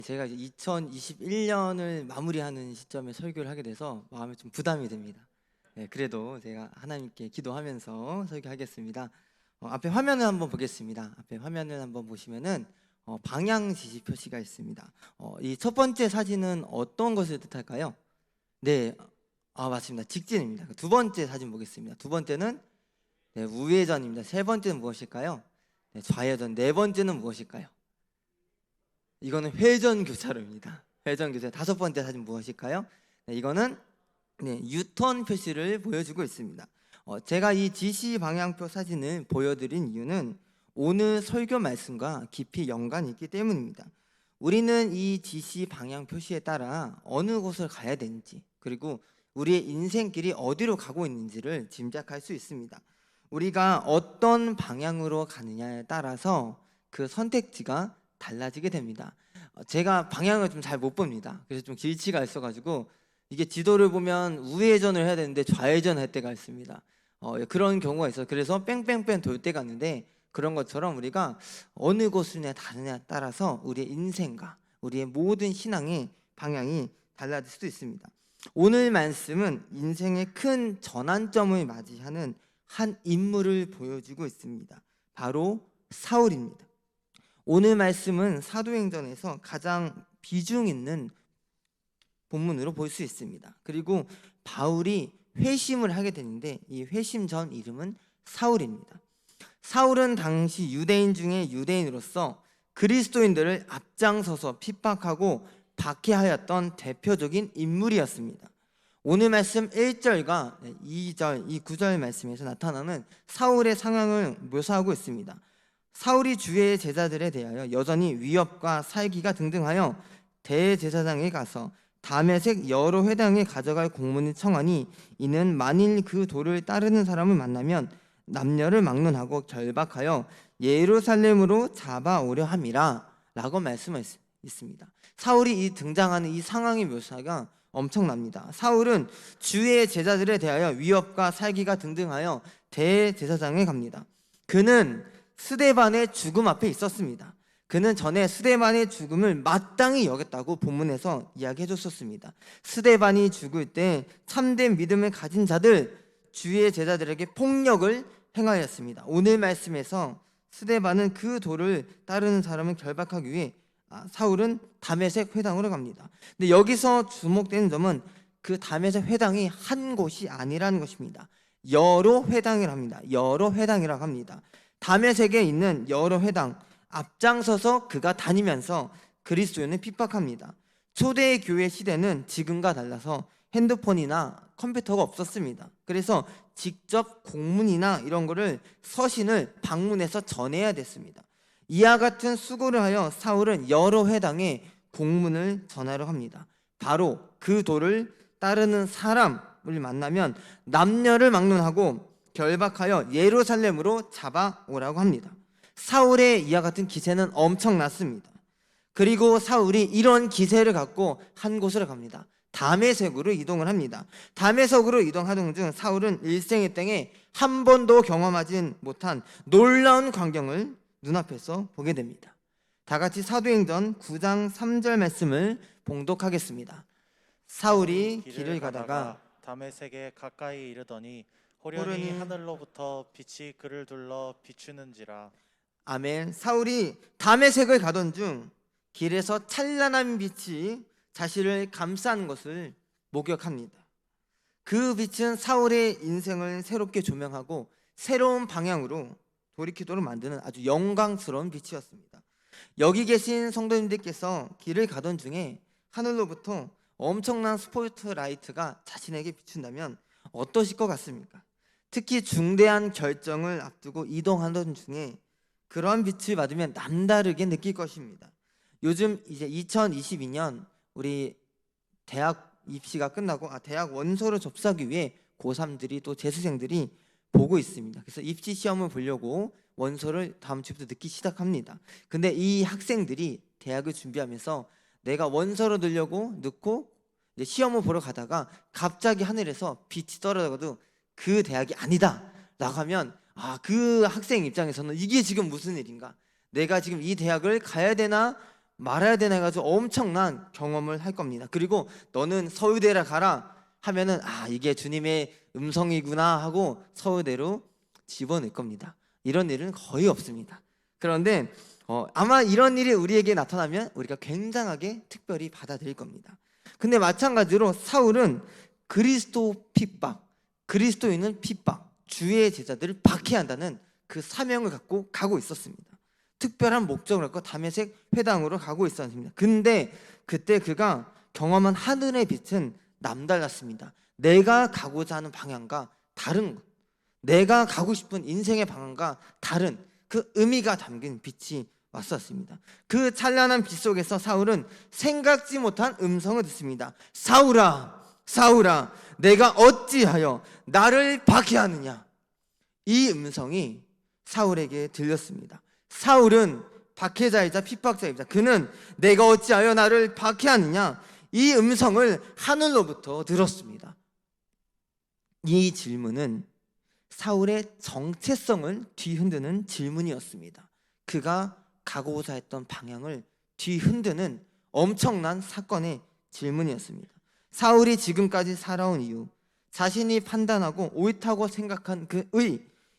제가 이제 2021년을 마무리하는 시점에 설교를 하게 돼서 마음에 좀 부담이 됩니다. 그래도 제가 하나님께 기도하면서 설교하겠습니다. 앞에 화면을 한번 보겠습니다. 앞에 화면을 한번 보시면은 방향 지시 표시가 있습니다. 이 첫 번째 사진은 어떤 것을 뜻할까요? 네, 맞습니다. 직진입니다. 두 번째 사진 보겠습니다. 두 번째는 우회전입니다. 세 번째는 무엇일까요? 좌회전. 네 번째는 무엇일까요? 이거는 회전 교차로입니다. 회전 교차로. 다섯 번째 사진 무엇일까요? 이거는 유턴 표시를 보여주고 있습니다. 제가 이 지시 방향표 사진을 보여드린 이유는 오늘 설교 말씀과 깊이 연관이 있기 때문입니다. 우리는 이 지시 방향 표시에 따라 어느 곳을 가야 되는지, 그리고 우리의 인생길이 어디로 가고 있는지를 짐작할 수 있습니다. 우리가 어떤 방향으로 가느냐에 따라서 그 선택지가 달라지게 됩니다. 제가 방향을 좀 잘 못 봅니다. 그래서 좀 길치가 있어가지고 이게 지도를 보면 우회전을 해야 되는데 좌회전 할 때가 있습니다. 그런 경우가 있어요. 그래서 뺑뺑뺑 돌 때가 있는데, 그런 것처럼 우리가 어느 곳을 가느냐에 따라서 우리의 인생과 우리의 모든 신앙의 방향이 달라질 수도 있습니다. 오늘 말씀은 인생의 큰 전환점을 맞이하는 한 인물을 보여주고 있습니다. 바로 사울입니다. 오늘 말씀은 사도행전에서 가장 비중 있는 본문으로 볼 수 있습니다. 그리고 바울이 회심을 하게 되는데 이 회심 전 이름은 사울입니다. 사울은 당시 유대인 중에 유대인으로서 그리스도인들을 앞장서서 핍박하고 박해하였던 대표적인 인물이었습니다. 오늘 말씀 1절과 2절, 이 9절 말씀에서 나타나는 사울의 상황을 묘사하고 있습니다. 사울이 주의 제자들에 대하여 여전히 위협과 살기가 등등하여 대제사장에 가서 다메섹 여러 회당에 가져갈 공문을 청하니, 이는 만일 그 도를 따르는 사람을 만나면 남녀를 막론하고 결박하여 예루살렘으로 잡아오려 함이라 라고 말씀했습니다. 사울이 이 등장하는 이 상황의 묘사가 엄청납니다. 사울은 주의 제자들에 대하여 위협과 살기가 등등하여 대제사장에 갑니다. 그는 스데반의 죽음 앞에 있었습니다. 그는 전에 스데반의 죽음을 마땅히 여겼다고 본문에서 이야기해 줬었습니다. 스데반이 죽을 때 참된 믿음을 가진 자들, 주의 제자들에게 폭력을 행하였습니다. 오늘 말씀에서 스데반은 그 도를 따르는 사람을 결박하기 위해 사울은 다메섹 회당으로 갑니다. 근데 여기서 주목되는 점은 그 다메섹 회당이 한 곳이 아니라는 것입니다. 여러 회당이라고 합니다. 여러 회당이라고 합니다. 다메섹에 있는 여러 회당, 앞장서서 그가 다니면서 그리스도인을 핍박합니다. 초대 교회 시대는 지금과 달라서 핸드폰이나 컴퓨터가 없었습니다. 그래서 직접 공문이나 이런 거를 서신을 방문해서 전해야 됐습니다. 이와 같은 수고를 하여 사울은 여러 회당에 공문을 전하려 합니다. 바로 그 도를 따르는 사람을 만나면 남녀를 막론하고 결박하여 예루살렘으로 잡아오라고 합니다. 사울의 이와 같은 기세는 엄청났습니다. 그리고 사울이 이런 기세를 갖고 한 곳으로 갑니다. 다메섹으로 이동을 합니다. 다메섹으로 이동하던 중 사울은 일생의 땡에 한 번도 경험하지 못한 놀라운 광경을 눈앞에서 보게 됩니다. 다 같이 사도행전 9장 3절 말씀을 봉독하겠습니다. 사울이 길을 가다가 다메섹에 가까이 이르더니 호련히 하늘로부터 빛이 그를 둘러 비추는지라. 아멘. 사울이 다메섹을 가던 중 길에서 찬란한 빛이 자신을 감싸는 것을 목격합니다. 그 빛은 사울의 인생을 새롭게 조명하고 새로운 방향으로 돌이키도록 만드는 아주 영광스러운 빛이었습니다. 여기 계신 성도님들께서 길을 가던 중에 하늘로부터 엄청난 스포트라이트가 자신에게 비춘다면 어떠실 것 같습니까? 특히 중대한 결정을 앞두고 이동하던 중에 그런 빛을 받으면 남다르게 느낄 것입니다. 요즘 이제 2022년 우리 대학 입시가 끝나고 대학 원서를 접수하기 위해 고3들이 또 재수생들이 보고 있습니다. 그래서 입시 시험을 보려고 원서를 다음 주부터 넣기 시작합니다. 근데 이 학생들이 대학을 준비하면서 내가 원서를 넣으려고 넣고 이제 시험을 보러 가다가 갑자기 하늘에서 빛이 떨어져도 그 대학이 아니다 라고 하면 그 학생 입장에서는 이게 지금 무슨 일인가, 내가 지금 이 대학을 가야 되나 말아야 되나 해가지고 엄청난 경험을 할 겁니다. 그리고 너는 서울대라 가라 하면은 이게 주님의 음성이구나 하고 서울대로 집어넣을 겁니다. 이런 일은 거의 없습니다. 그런데 아마 이런 일이 우리에게 나타나면 우리가 굉장하게 특별히 받아들일 겁니다. 근데 마찬가지로 사울은 그리스도 핍박, 그리스도인은 핍박, 주의 제자들을 박해한다는 그 사명을 갖고 가고 있었습니다. 특별한 목적을 갖고 다메섹 회당으로 가고 있었습니다. 근데 그때 그가 경험한 하늘의 빛은 남달랐습니다. 내가 가고자 하는 방향과 다른 것, 내가 가고 싶은 인생의 방향과 다른 그 의미가 담긴 빛이 왔었습니다. 그 찬란한 빛 속에서 사울은 생각지 못한 음성을 듣습니다. 사울아, 사울아, 내가 어찌하여 나를 박해하느냐. 이 음성이 사울에게 들렸습니다. 사울은 박해자이자 핍박자이자 그는 내가 어찌하여 나를 박해하느냐, 이 음성을 하늘로부터 들었습니다. 이 질문은 사울의 정체성을 뒤흔드는 질문이었습니다. 그가 가고자 했던 방향을 뒤흔드는 엄청난 사건의 질문이었습니다. 사울이 지금까지 살아온 이유, 자신이 판단하고 옳다고 생각한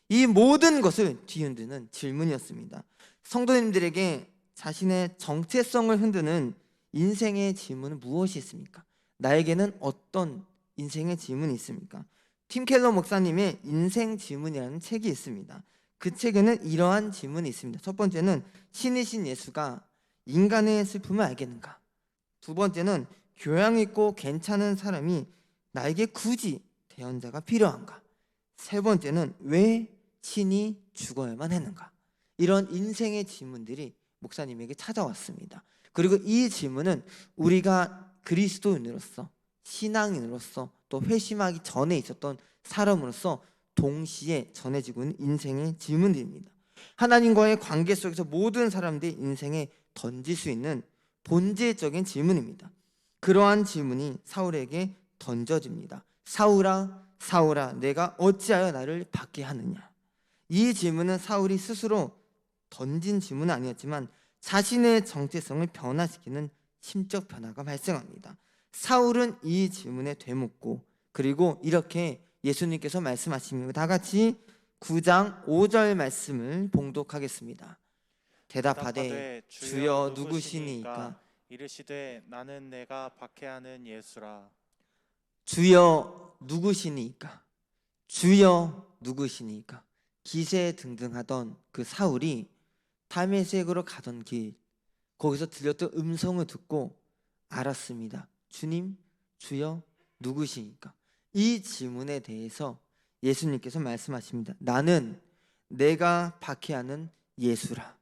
이 모든 것을 뒤흔드는 질문이었습니다. 성도님들에게 자신의 정체성을 흔드는 인생의 질문은 무엇이 있습니까? 나에게는 어떤 인생의 질문이 있습니까? 팀 켈러 목사님의 인생 질문이라는 책이 있습니다. 그 책에는 이러한 질문이 있습니다. 첫 번째는 신이신 예수가 인간의 슬픔을 알겠는가? 두 번째는 교양 있고 괜찮은 사람이 나에게 굳이 대언자가 필요한가? 세 번째는 왜 신이 죽어야만 했는가? 이런 인생의 질문들이 목사님에게 찾아왔습니다. 그리고 이 질문은 우리가 그리스도인으로서, 신앙인으로서, 또 회심하기 전에 있었던 사람으로서 동시에 전해지고 있는 인생의 질문들입니다. 하나님과의 관계 속에서 모든 사람들이 인생에 던질 수 있는 본질적인 질문입니다. 그러한 질문이 사울에게 던져집니다. 사울아, 사울아, 내가 어찌하여 나를 박해하느냐. 이 질문은 사울이 스스로 던진 질문은 아니었지만 자신의 정체성을 변화시키는 심적 변화가 발생합니다. 사울은 이 질문에 되묻고 그리고 이렇게 예수님께서 말씀하십니다. 다 같이 9장 5절 말씀을 봉독하겠습니다. 대답하되 주여 누구시니까? 이르시되 나는 내가 박해하는 예수라. 주여 누구시니까? 주여 누구시니까? 기세등등하던 그 사울이 다메섹으로 가던 길, 거기서 들렸던 음성을 듣고 알았습니다. 주님, 주여 누구시니까? 이 질문에 대해서 예수님께서 말씀하십니다. 나는 내가 박해하는 예수라.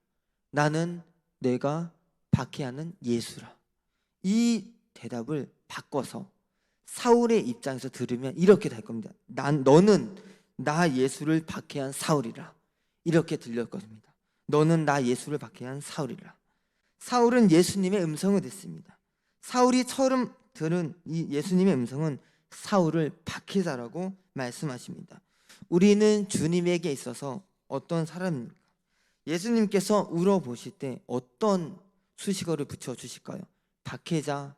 나는 내가 박해하는 예수라. 이 대답을 바꿔서 사울의 입장에서 들으면 이렇게 될 겁니다. 너는 나 예수를 박해한 사울이라. 이렇게 들릴 것입니다. 너는 나 예수를 박해한 사울이라. 사울은 예수님의 음성을 듣습니다. 사울이 처음 들은 이 예수님의 음성은 사울을 박해자라고 말씀하십니다. 우리는 주님에게 있어서 어떤 사람입니까? 예수님께서 울어보실 때 어떤 수식어를 붙여주실까요? 박해자,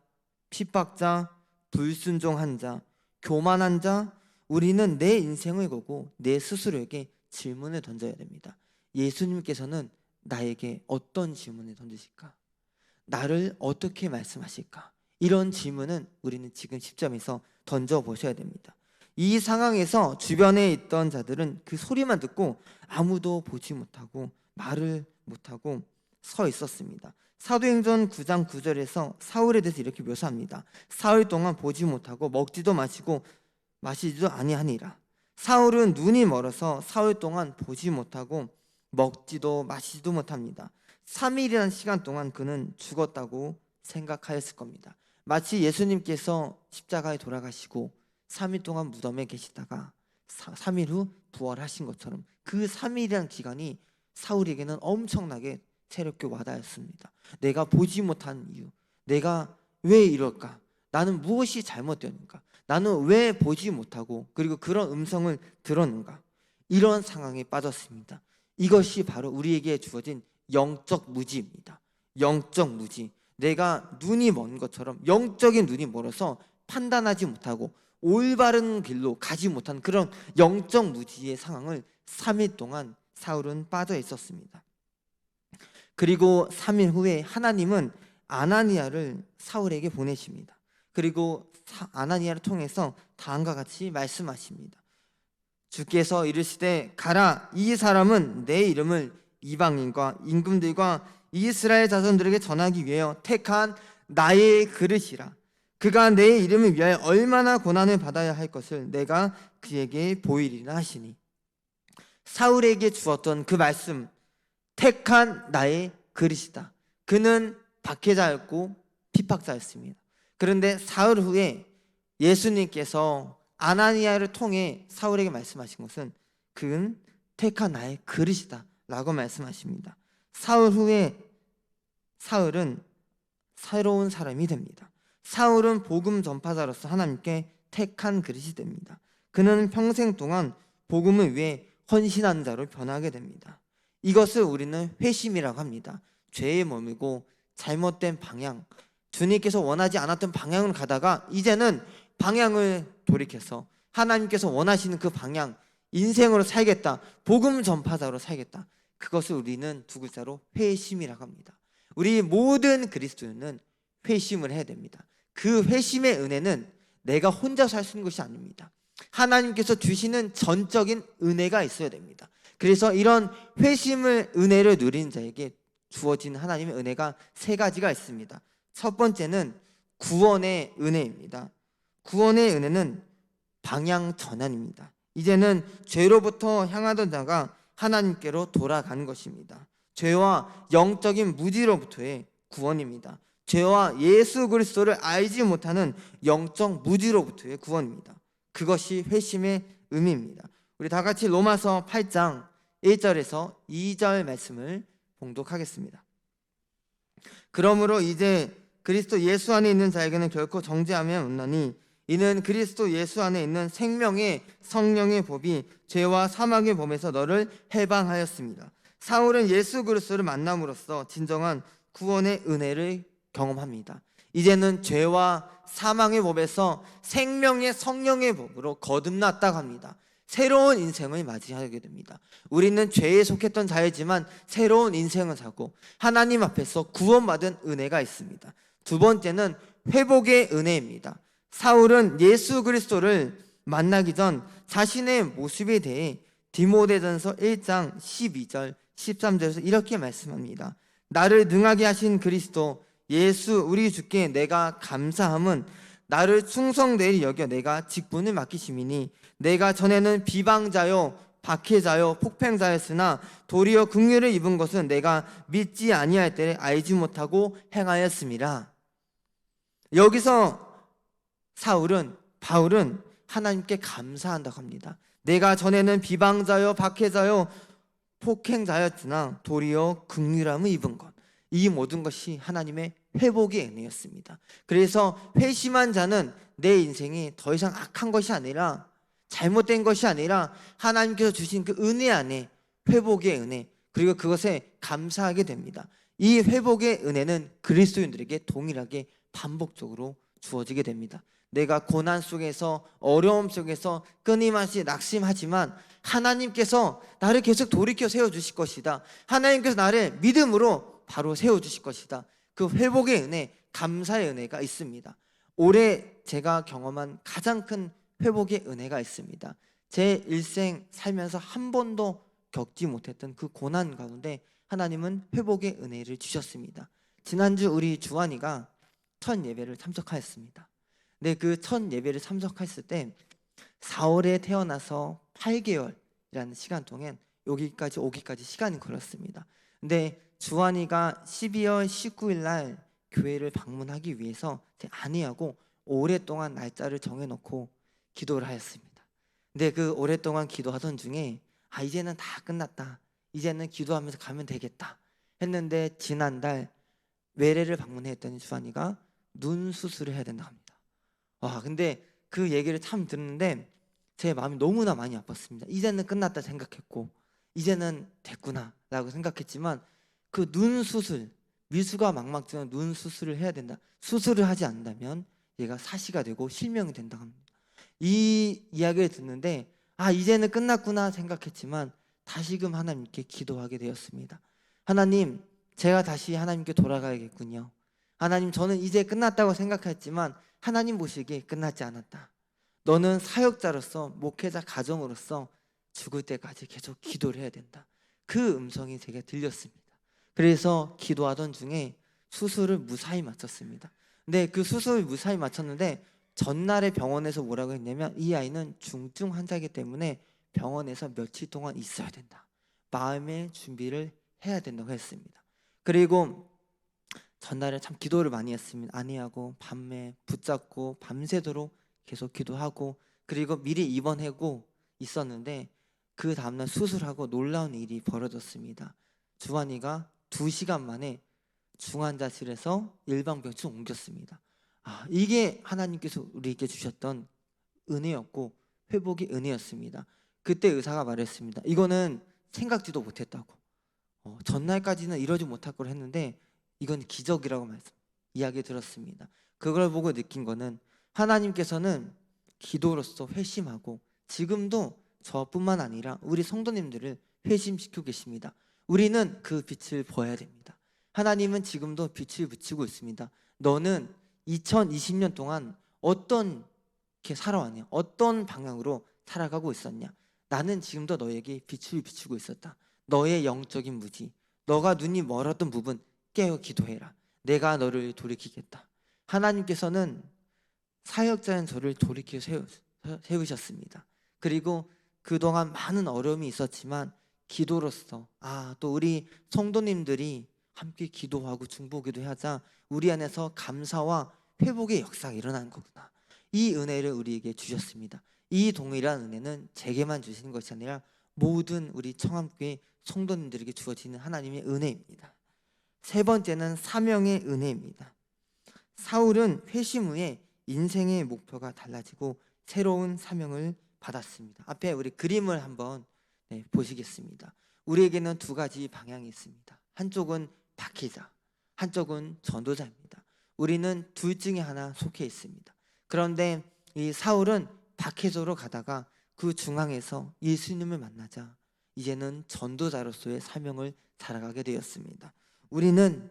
핍박자, 불순종한 자, 교만한 자. 우리는 내 인생을 보고 내 스스로에게 질문을 던져야 됩니다. 예수님께서는 나에게 어떤 질문을 던지실까? 나를 어떻게 말씀하실까? 이런 질문은 우리는 지금 10점에서 던져보셔야 됩니다. 이 상황에서 주변에 있던 자들은 그 소리만 듣고 아무도 보지 못하고 말을 못하고 서 있었습니다. 사도행전 9장 9절에서 사울에 대해서 이렇게 묘사합니다. 사흘 동안 보지 못하고 먹지도 마시지도 아니하니라. 사울은 눈이 멀어서 사흘 동안 보지 못하고 먹지도 마시지도 못합니다. 3일이라는 시간 동안 그는 죽었다고 생각하였을 겁니다. 마치 예수님께서 십자가에 돌아가시고 3일 동안 무덤에 계시다가 3일 후 부활하신 것처럼 그 3일이라는 기간이 사울에게는 엄청나게 새롭게 와닿았습니다. 내가 보지 못한 이유, 내가 왜 이럴까? 나는 무엇이 잘못되었는가? 나는 왜 보지 못하고 그리고 그런 음성을 들었는가? 이런 상황에 빠졌습니다. 이것이 바로 우리에게 주어진 영적 무지입니다. 영적 무지. 내가 눈이 먼 것처럼 영적인 눈이 멀어서 판단하지 못하고 올바른 길로 가지 못한 그런 영적 무지의 상황을 3일 동안 사울은 빠져 있었습니다. 그리고 3일 후에 하나님은 아나니아를 사울에게 보내십니다. 그리고 아나니아를 통해서 다음과 같이 말씀하십니다. 주께서 이르시되 가라, 이 사람은 내 이름을 이방인과 임금들과 이스라엘 자손들에게 전하기 위하여 택한 나의 그릇이라. 그가 내 이름을 위하여 얼마나 고난을 받아야 할 것을 내가 그에게 보이리라 하시니, 사울에게 주었던 그 말씀, 택한 나의 그릇이다. 그는 박해자였고 핍박자였습니다. 그런데 사흘 후에 예수님께서 아나니아를 통해 사울에게 말씀하신 것은 그는 택한 나의 그릇이다 라고 말씀하십니다. 사흘 후에 사울은 새로운 사람이 됩니다. 사울은 복음 전파자로서 하나님께 택한 그릇이 됩니다. 그는 평생 동안 복음을 위해 헌신한 자로 변하게 됩니다. 이것을 우리는 회심이라고 합니다. 죄에 머물고 잘못된 방향, 주님께서 원하지 않았던 방향으로 가다가 이제는 방향을 돌이켜서 하나님께서 원하시는 그 방향, 인생으로 살겠다, 복음 전파자로 살겠다. 그것을 우리는 두 글자로 회심이라고 합니다. 우리 모든 그리스도인은 회심을 해야 됩니다. 그 회심의 은혜는 내가 혼자 살 수 있는 것이 아닙니다. 하나님께서 주시는 전적인 은혜가 있어야 됩니다. 그래서 이런 회심을 은혜를 누린 자에게 주어진 하나님의 은혜가 세 가지가 있습니다. 첫 번째는 구원의 은혜입니다. 구원의 은혜는 방향 전환입니다. 이제는 죄로부터 향하던 자가 하나님께로 돌아가는 것입니다. 죄와 영적인 무지로부터의 구원입니다. 죄와 예수 그리스도를 알지 못하는 영적 무지로부터의 구원입니다. 그것이 회심의 의미입니다. 우리 다 같이 로마서 8장 1절에서 2절 말씀을 봉독하겠습니다. 그러므로 이제 그리스도 예수 안에 있는 자에게는 결코 정죄하면 없나니, 이는 그리스도 예수 안에 있는 생명의 성령의 법이 죄와 사망의 법에서 너를 해방하였습니다. 사울은 예수 그리스도를 만남으로써 진정한 구원의 은혜를 경험합니다. 이제는 죄와 사망의 법에서 생명의 성령의 법으로 거듭났다고 합니다. 새로운 인생을 맞이하게 됩니다. 우리는 죄에 속했던 자이지만 새로운 인생을 살고 하나님 앞에서 구원받은 은혜가 있습니다. 두 번째는 회복의 은혜입니다. 사울은 예수 그리스도를 만나기 전 자신의 모습에 대해 디모데전서 1장 12절 13절에서 이렇게 말씀합니다. 나를 능하게 하신 그리스도 예수 우리 주께 내가 감사함은 나를 충성되리 여겨 내가 직분을 맡기심이니, 내가 전에는 비방자요 박해자요 폭행자였으나 도리어 긍휼을 입은 것은 내가 믿지 아니할 때에 알지 못하고 행하였음이라. 여기서 바울은 하나님께 감사한다고 합니다. 내가 전에는 비방자요 박해자요 폭행자였으나 도리어 긍휼함을 입은 것, 이 모든 것이 하나님의 회복의 은혜였습니다. 그래서 회심한 자는 내 인생이 더 이상 악한 것이 아니라, 잘못된 것이 아니라 하나님께서 주신 그 은혜 안에 회복의 은혜, 그리고 그것에 감사하게 됩니다. 이 회복의 은혜는 그리스도인들에게 동일하게 반복적으로 주어지게 됩니다. 내가 고난 속에서, 어려움 속에서 끊임없이 낙심하지만 하나님께서 나를 계속 돌이켜 세워주실 것이다. 하나님께서 나를 믿음으로 바로 세워주실 것이다. 그 회복의 은혜, 감사의 은혜가 있습니다. 올해 제가 경험한 가장 큰 회복의 은혜가 있습니다. 제 일생 살면서 한 번도 겪지 못했던 그 고난 가운데 하나님은 회복의 은혜를 주셨습니다. 지난주 우리 주환이가 첫 예배를 참석하였습니다. 근데 그 첫 예배를 참석했을 때 4월에 태어나서 8개월이라는 시간 동안 여기까지 오기까지 시간이 걸렸습니다. 근데 주환이가 12월 19일 날 교회를 방문하기 위해서 제 아내하고 오랫동안 날짜를 정해놓고 기도를 하였습니다. 근데 그 오랫동안 기도하던 중에 이제는 다 끝났다, 이제는 기도하면서 가면 되겠다 했는데, 지난달 외래를 방문했더니 주환이가 눈 수술을 해야 된다고 합니다. 근데 그 얘기를 참 듣는데 제 마음이 너무나 많이 아팠습니다. 이제는 끝났다 생각했고, 이제는 됐구나 라고 생각했지만 그 눈 수술, 미수가 망막증은 눈 수술을 해야 된다. 수술을 하지 않는다면 얘가 사시가 되고 실명이 된다고 합니다. 이 이야기를 듣는데 이제는 끝났구나 생각했지만 다시금 하나님께 기도하게 되었습니다. 하나님, 제가 다시 하나님께 돌아가야겠군요. 하나님, 저는 이제 끝났다고 생각했지만 하나님 보시기에 끝났지 않았다. 너는 사역자로서, 목회자 가정으로서 죽을 때까지 계속 기도를 해야 된다. 그 음성이 제게 들렸습니다. 그래서 기도하던 중에 수술을 무사히 마쳤습니다. 근데 그 수술을 무사히 마쳤는데 전날에 병원에서 뭐라고 했냐면 이 아이는 중증 환자이기 때문에 병원에서 며칠 동안 있어야 된다. 마음의 준비를 해야 된다고 했습니다. 그리고 전날에 참 기도를 많이 했습니다. 아내하고 밤에 붙잡고 밤새도록 계속 기도하고, 그리고 미리 입원하고 있었는데 그 다음날 수술하고 놀라운 일이 벌어졌습니다. 주환이가 2시간 만에 중환자실에서 일반병실로 옮겼습니다. 이게 하나님께서 우리에게 주셨던 은혜였고 회복의 은혜였습니다. 그때 의사가 말했습니다. 이거는 생각지도 못했다고. 전날까지는 이러지 못할 걸 했는데 이건 기적이라고 이야기 들었습니다. 그걸 보고 느낀 거는 하나님께서는 기도로서 회심하고 지금도 저뿐만 아니라 우리 성도님들을 회심시키고 계십니다. 우리는 그 빛을 보아야 됩니다. 하나님은 지금도 빛을 비추고 있습니다. 너는 2020년 동안 어떻게 살아왔냐? 어떤 방향으로 살아가고 있었냐? 나는 지금도 너에게 빛을 비추고 있었다. 너의 영적인 무지, 너가 눈이 멀었던 부분 깨어 기도해라. 내가 너를 돌이키겠다. 하나님께서는 사역자인 저를 돌이켜 세우셨습니다. 그리고 그동안 많은 어려움이 있었지만 기도로서 또 우리 성도님들이 함께 기도하고 중보기도 하자 우리 안에서 감사와 회복의 역사가 일어나는 거구나. 이 은혜를 우리에게 주셨습니다. 이 동일한 은혜는 제게만 주시는 것이 아니라 모든 우리 청암교회 성도님들에게 주어지는 하나님의 은혜입니다. 세 번째는 사명의 은혜입니다. 사울은 회심 후에 인생의 목표가 달라지고 새로운 사명을 받았습니다. 앞에 우리 그림을 한번 보시겠습니다. 우리에게는 2가지 방향이 있습니다. 한쪽은 박해자, 한쪽은 전도자입니다. 우리는 둘 중에 하나 속해 있습니다. 그런데 이 사울은 박해자로 가다가 그 중앙에서 예수님을 만나자 이제는 전도자로서의 사명을 살아가게 되었습니다. 우리는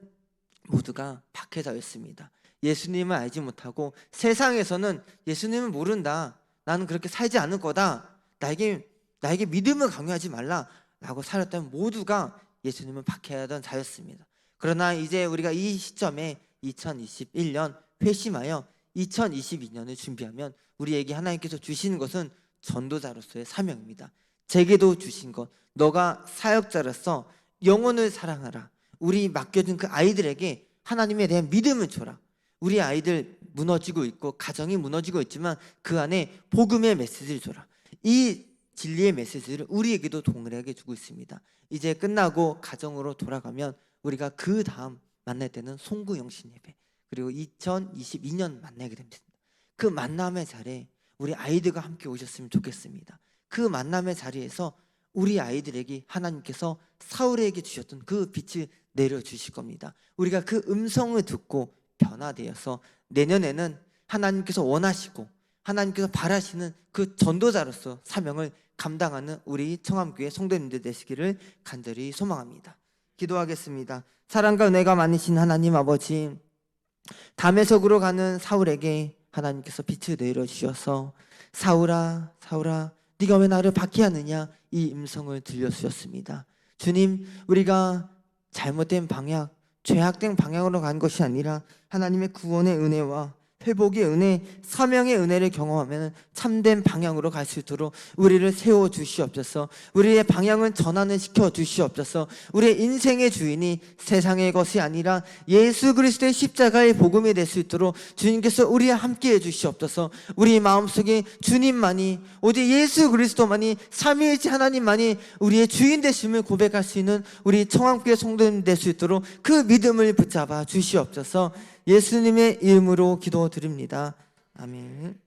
모두가 박해자였습니다. 예수님을 알지 못하고 세상에서는 예수님을 모른다, 나는 그렇게 살지 않을 거다, 나에게 믿음을 강요하지 말라 라고 살았다면 모두가 예수님을 박해하던 자였습니다. 그러나 이제 우리가 이 시점에 2021년 회심하여 2022년을 준비하면 우리에게 하나님께서 주시는 것은 전도자로서의 사명입니다. 제게도 주신 것, 너가 사역자로서 영혼을 사랑하라. 우리 맡겨진 그 아이들에게 하나님에 대한 믿음을 줘라. 우리 아이들 무너지고 있고 가정이 무너지고 있지만 그 안에 복음의 메시지를 줘라. 이 진리의 메시지를 우리에게도 동일하게 주고 있습니다. 이제 끝나고 가정으로 돌아가면 우리가 그 다음 만날 때는 송구 영신 예배, 그리고 2022년 만나게 됩니다. 그 만남의 자리에 우리 아이들과 함께 오셨으면 좋겠습니다. 그 만남의 자리에서 우리 아이들에게 하나님께서 사울에게 주셨던 그 빛을 내려주실 겁니다. 우리가 그 음성을 듣고 변화되어서 내년에는 하나님께서 원하시고 하나님께서 바라시는 그 전도자로서 사명을 감당하는 우리 청암교회 성도님들 되시기를 간절히 소망합니다. 기도하겠습니다. 사랑과 은혜가 많으신 하나님 아버지, 다메섹으로 가는 사울에게 하나님께서 빛을 내려주셔서 사울아 사울아 네가 왜 나를 박해하느냐, 이 음성을 들려주셨습니다. 주님, 우리가 잘못된 방향, 죄악된 방향으로 간 것이 아니라 하나님의 구원의 은혜와 회복의 은혜, 사명의 은혜를 경험하면 참된 방향으로 갈 수 있도록 우리를 세워 주시옵소서. 우리의 방향은 전환을 시켜 주시옵소서. 우리의 인생의 주인이 세상의 것이 아니라 예수 그리스도의 십자가의 복음이 될 수 있도록 주님께서 우리와 함께해 주시옵소서. 우리 마음속에 주님만이, 오직 예수 그리스도만이, 삼위일체 하나님만이 우리의 주인 되심을 고백할 수 있는 우리 청암교회 성도님 될 수 있도록 그 믿음을 붙잡아 주시옵소서. 예수님의 이름으로 기도드립니다. 아멘.